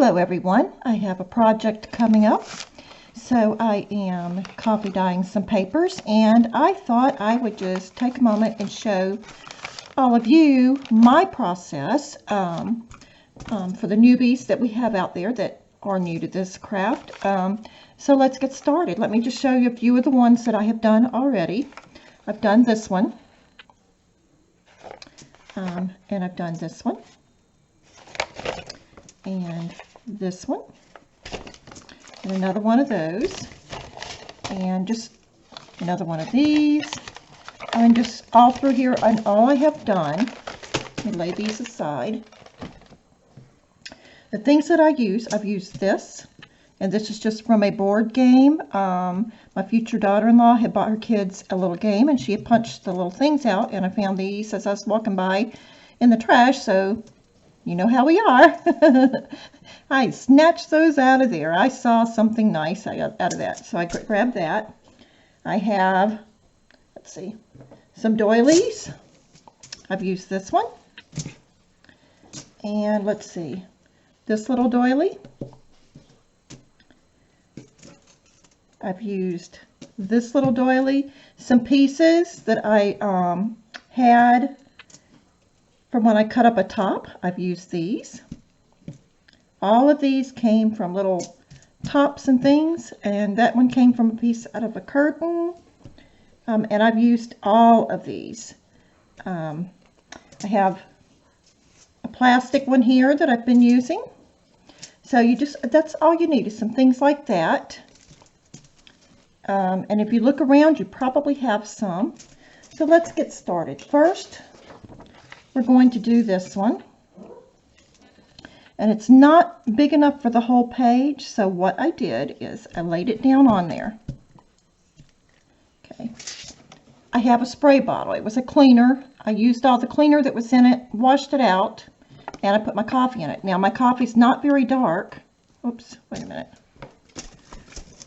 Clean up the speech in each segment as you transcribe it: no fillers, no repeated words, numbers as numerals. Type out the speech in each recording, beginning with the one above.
Hello everyone, I have a project coming up. So I am copy dyeing some papers, and I thought I would just take a moment and show all of you my process for the newbies that we have out there that are new to this craft. So let's get started. Let me just show you a few of the ones that I have done already. I've done this one, and I've done this one, and this one, and another one of those, and just another one of these, and just all through here. And all I have done, let me lay these aside. The things that I use, I've used this, and this is just from a board game. My future daughter-in-law had bought her kids a little game, and she had punched the little things out, and I found these as I was walking by in the trash, so you know how we are. I snatched those out of there. I saw something nice out of that, so I grabbed that. I have, let's see, some doilies. I've used this one. And let's see, this little doily. I've used this little doily. Some pieces that I had from when I cut up a top, I've used these. All of these came from little tops and things, and that one came from a piece out of a curtain. And I've used all of these. I have a plastic one here that I've been using. So that's all you need, is some things like that. And if you look around, you probably have some. So let's get started. First, we're going to do this one. And it's not big enough for the whole page, so what I did is I laid it down on there. Okay. I have a spray bottle. It was a cleaner. I used all the cleaner that was in it, washed it out, and I put my coffee in it. Now my coffee's not very dark. Oops, wait a minute.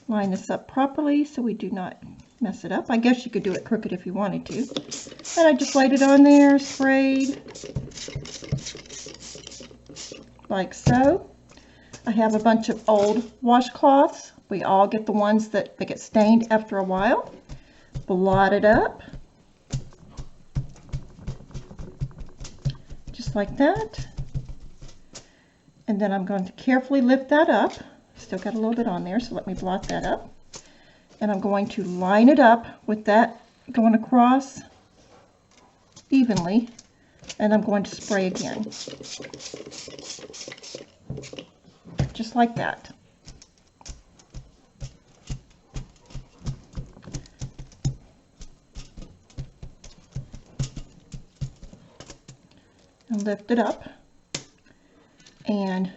Line this up properly so we do not mess it up. I guess you could do it crooked if you wanted to. And I just laid it on there, sprayed, like so. I have a bunch of old washcloths. We all get the ones that they get stained after a while. Blot it up, just like that. And then I'm going to carefully lift that up. Still got a little bit on there, so let me blot that up. And I'm going to line it up with that going across evenly, and I'm going to spray again, just like that. And lift it up. And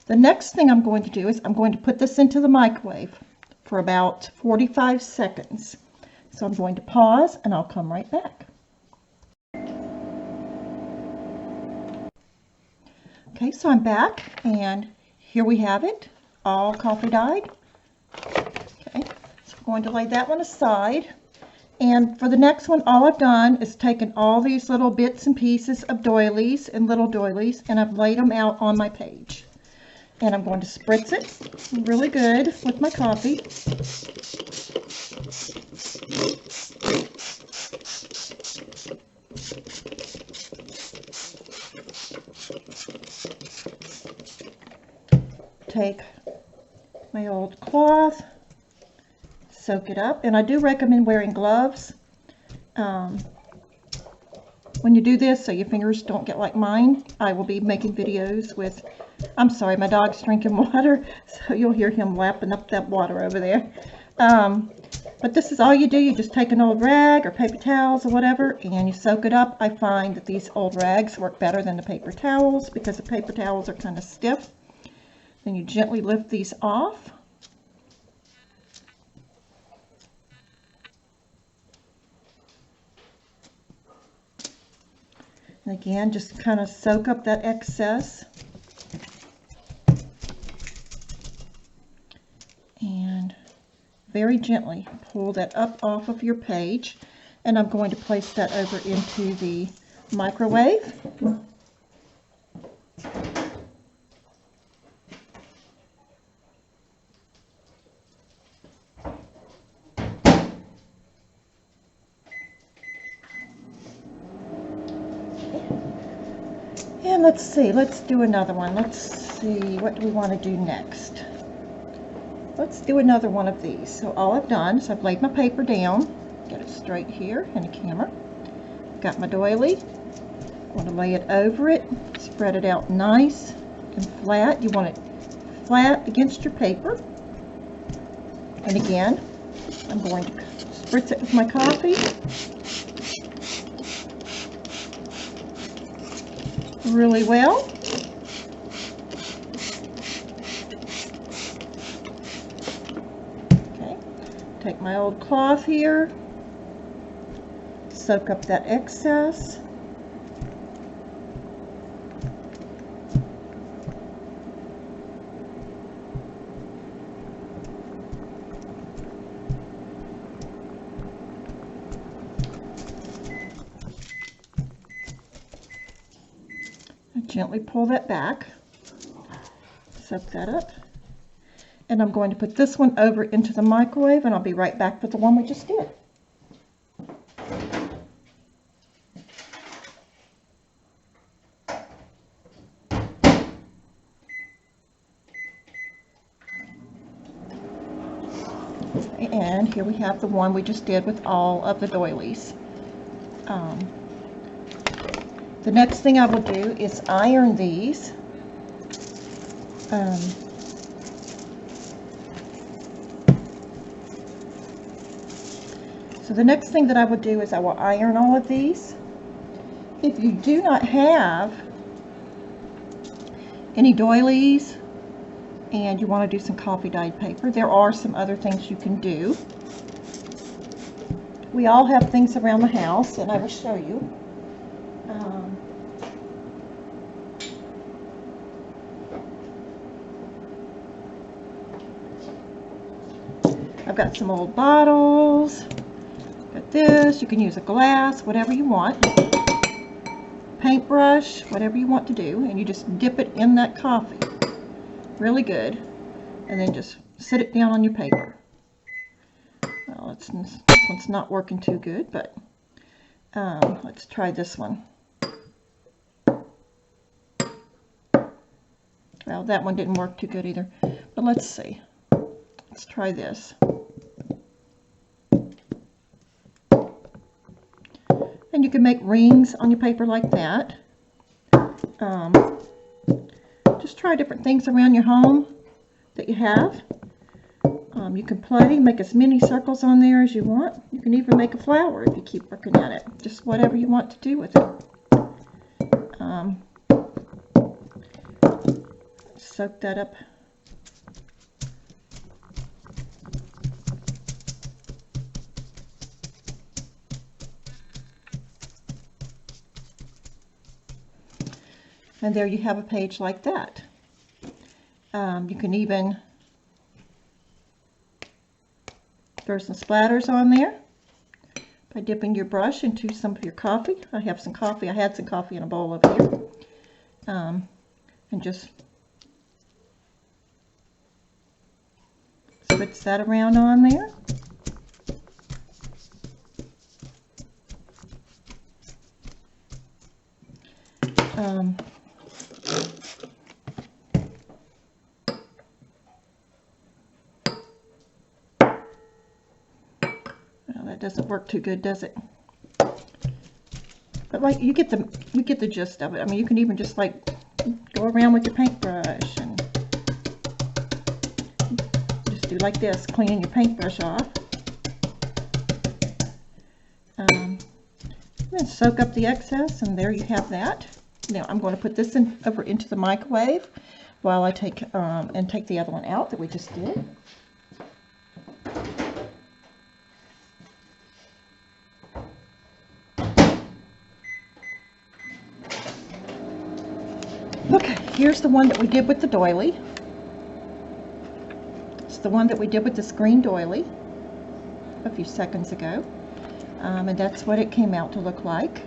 the next thing I'm going to do is I'm going to put this into the microwave for about 45 seconds. So I'm going to pause and I'll come right back. Okay, so I'm back, and here we have it, all coffee dyed. Okay, so I'm going to lay that one aside. And for the next one, all I've done is taken all these little bits and pieces of doilies and little doilies, and I've laid them out on my page. And I'm going to spritz it really good with my coffee. Take my old cloth, soak it up, and I do recommend wearing gloves when you do this, so your fingers don't get like mine. I will be making videos with, I'm sorry, my dog's drinking water, so you'll hear him lapping up that water over there. But this is all you do. You just take an old rag or paper towels or whatever, and you soak it up. I find that these old rags work better than the paper towels because the paper towels are kind of stiff. Then you gently lift these off. And again, just kind of soak up that excess. And very gently pull that up off of your page. And I'm going to place that over into the microwave. And let's see, let's do another one. Let's see, what do we want to do next? Let's do another one of these. So all I've done is I've laid my paper down, get it straight here in the camera. Got my doily. I want to lay it over it, spread it out nice and flat. You want it flat against your paper. And again, I'm going to spritz it with my coffee. Really well. Okay, take my old cloth here, soak up that excess. Gently pull that back, soak that up, and I'm going to put this one over into the microwave, and I'll be right back with the one we just did. And here we have the one we just did with all of the doilies. The next thing I will do is iron these. So the next thing that I will do is I will iron all of these. If you do not have any doilies and you want to do some coffee dyed paper, there are some other things you can do. We all have things around the house, and I will show you. I've got some old bottles, got this, you can use a glass, whatever you want, paintbrush, whatever you want to do, and you just dip it in that coffee, really good, and then just sit it down on your paper. Well, this one's not working too good, but let's try this one. Well, that one didn't work too good either, but let's see. Let's try this. And you can make rings on your paper like that. Just try different things around your home that you have. You can play, make as many circles on there as you want. You can even make a flower if you keep working at it. Just whatever you want to do with it. Soak that up. And there you have a page like that. You can even, there's some splatters on there by dipping your brush into some of your coffee. I have some coffee, I had some coffee in a bowl over here. And just spritz that around on there. Well, that doesn't work too good, does it? But like you get the gist of it. I mean, you can even just like go around with your paintbrush and just do like this, cleaning your paintbrush off. Then soak up the excess, and there you have that. Now I'm going to put this over into the microwave while I take the other one out that we just did. Okay, here's the one that we did with the doily. It's the one that we did with this green doily a few seconds ago. And that's what it came out to look like.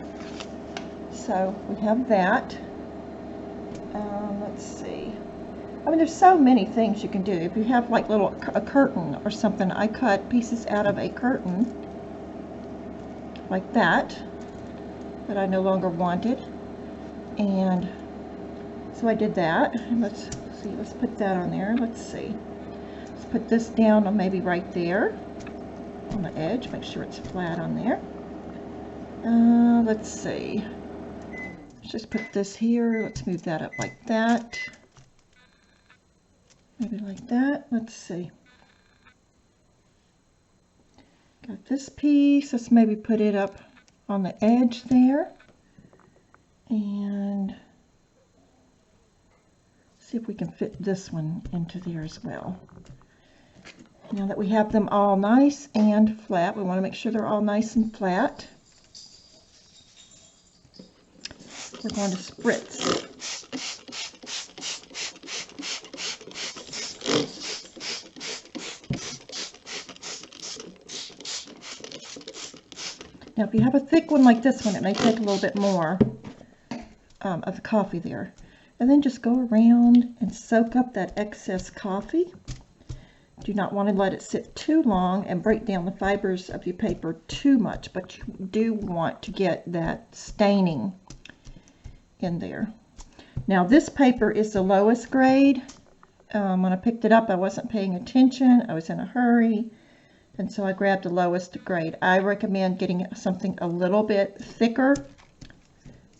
So we have that. Let's see. I mean, there's so many things you can do. If you have like a curtain or something, I cut pieces out of a curtain like that I no longer wanted, and So I did that, and let's see, let's put that on there. Let's see, let's put this down on maybe right there on the edge, make sure it's flat on there. Let's see, let's just put this here. Let's move that up like that, maybe like that. Let's see, got this piece. Let's maybe put it up on the edge there, and see if we can fit this one into there as well. Now that we have them all nice and flat, we want to make sure they're all nice and flat. We're going to spritz. Now if you have a thick one like this one, it may take a little bit more of the coffee there. And then just go around and soak up that excess coffee. Do not want to let it sit too long and break down the fibers of your paper too much, but you do want to get that staining in there. Now this paper is the lowest grade. When I picked it up, I wasn't paying attention. I was in a hurry, and so I grabbed the lowest grade. I recommend getting something a little bit thicker,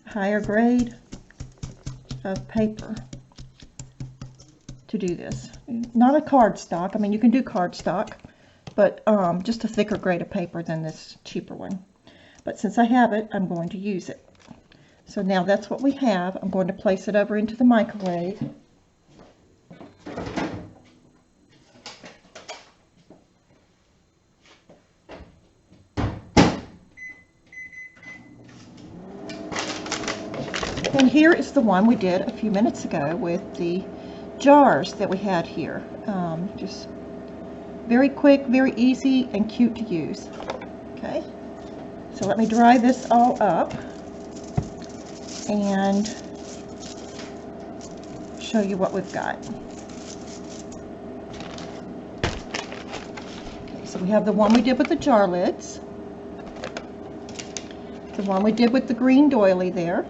higher grade of paper to do this. Not a cardstock. I mean, you can do cardstock, but just a thicker grade of paper than this cheaper one. But since I have it, I'm going to use it. So now that's what we have. I'm going to place it over into the microwave. And here is the one we did a few minutes ago with the jars that we had here. Just very quick, very easy, and cute to use. Okay, so let me dry this all up and show you what we've got. Okay, so we have the one we did with the jar lids, the one we did with the green doily there,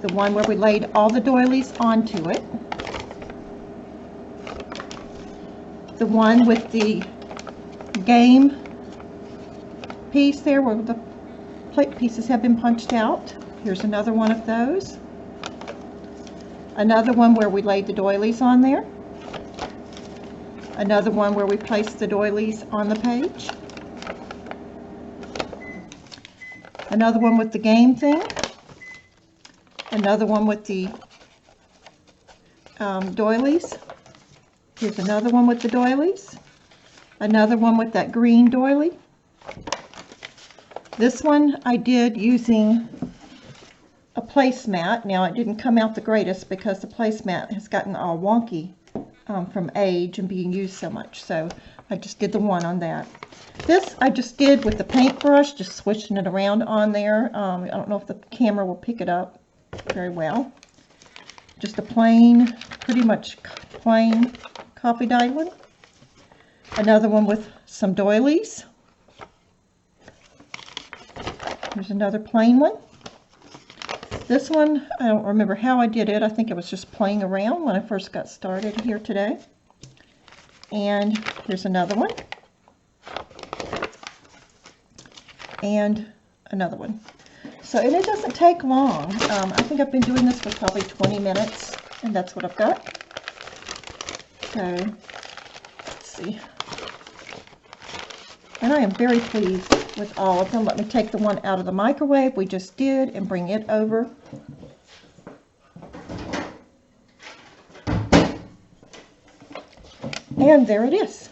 the one where we laid all the doilies onto it, the one with the game piece there where the plate pieces have been punched out. Here's another one of those. Another one where we laid the doilies on there. Another one where we placed the doilies on the page. Another one with the game thing. Another one with the doilies. Here's another one with the doilies. Another one with that green doily. This one I did using a placemat. Now it didn't come out the greatest because the placemat has gotten all wonky from age and being used so much. So I just did the one on that. This I just did with the paintbrush, just swishing it around on there. I don't know if the camera will pick it up very well. Just a plain, pretty much plain coffee dye one. Another one with some doilies. Here's another plain one. This one, I don't remember how I did it. I think it was just playing around when I first got started here today. And here's another one. And another one. So, and it doesn't take long. I think I've been doing this for probably 20 minutes, and that's what I've got. So, let's see. And I am very pleased with all of them. Let me take the one out of the microwave we just did and bring it over. And there it is.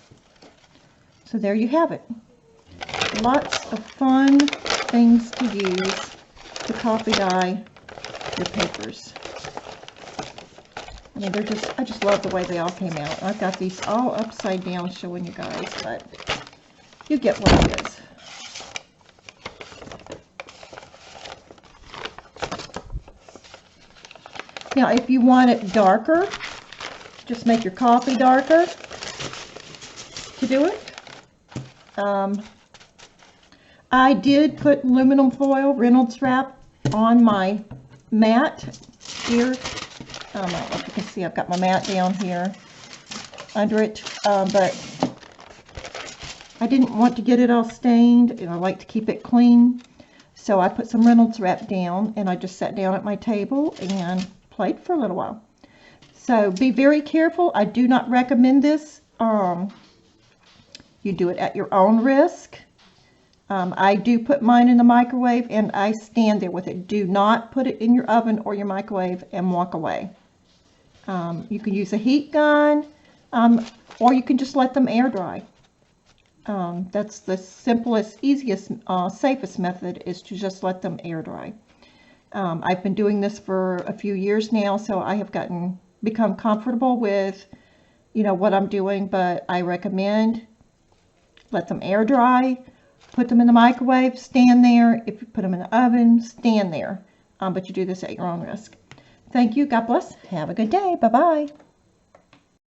So there you have it. Lots of fun things to use to coffee dye your papers. I mean, they're just, I just love the way they all came out. I've got these all upside down showing you guys, but you get what it is. Now, if you want it darker, just make your coffee darker to do it. I did put aluminum foil Reynolds wrap on my mat here. I don't know if you can see, I've got my mat down here under it, but I didn't want to get it all stained, and I like to keep it clean. So I put some Reynolds Wrap down, and I just sat down at my table and played for a little while. So be very careful. I do not recommend this. You do it at your own risk. I do put mine in the microwave, and I stand there with it. Do not put it in your oven or your microwave and walk away. You can use a heat gun, or you can just let them air dry. That's the simplest, easiest, safest method, is to just let them air dry. I've been doing this for a few years now, so I have become comfortable with, what I'm doing, but I recommend let them air dry, put them in the microwave, stand there. If you put them in the oven, stand there. But you do this at your own risk. Thank you. God bless. Have a good day. Bye-bye.